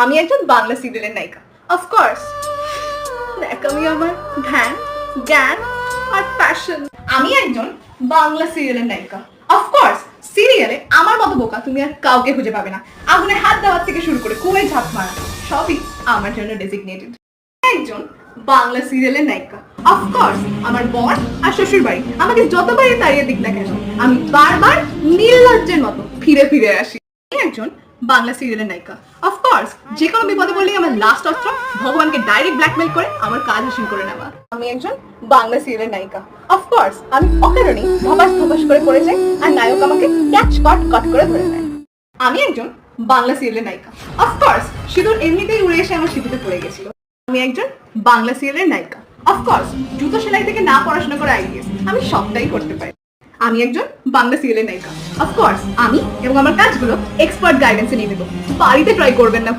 আমি একজন বাংলা সিরিয়ালের নায়িকা। অফকোর্স আমি আমার ধ্যান, জ্ঞান আর প্যাশন। আমি একজন বাংলা সিরিয়ালের নায়িকা। অফকোর্স সিরিয়ালে আমার মতো বোকা তুমি আর কাউকে খুঁজে পাবে না। আগুনে হাত দেওয়ার থেকে শুরু করে কুয়োয় ঝাঁপ মারা সবই আমার জন্য ডেজিগনেটেড। একজন বাংলা সিরিয়ালের নায়িকা। অফকোর্স আমার বর আর শ্বশুর বাড়ি আমাকে যতবারই তাড়িয়ে দিক না কেন আমি বারবার নির্লজ্জের মতো ফিরে ফিরে আসি। আমি একজন বাংলা সিরিয়ালের নায়িকা। অফকোর্স যে কোনো বিপদে পড়লেই আমার লাস্ট অস্ত্র ভগবানকে ডাইরেক্ট ব্ল্যাকমেল করে আমার কাজ হাসিল করে নেওয়া। আমি একজন বাংলা সিরিয়ালের নায়িকা। অফকোর্স আমি অকারণেই ধপাস ধপাস করে পড়ে যাই আর নায়ক আমাকে ক্যাচ কট করে ধরে নেয়। আমি একজন বাংলা সিরিয়ালের নায়িকা। অফকোর্স সিঁদুর এমনিতেই উড়ে এসে আমার সিঁথিতে পড়ে গেছিল। আমি একজন বাংলা সিরিয়ালের নায়িকা। অফকোর্স জুতো সেলাই থেকে না পড়াশোনা করে আইডিএস আমি সবটাই করতে পারি। আমি একজন বাংলা সিরিয়ালের নায়িকা। অফকোর্স আমি এবং আমার কাজগুলো এক্সপার্ট গাইডেন্সে নিয়ে দেবো। বাড়িতে ট্রাই করবেন না।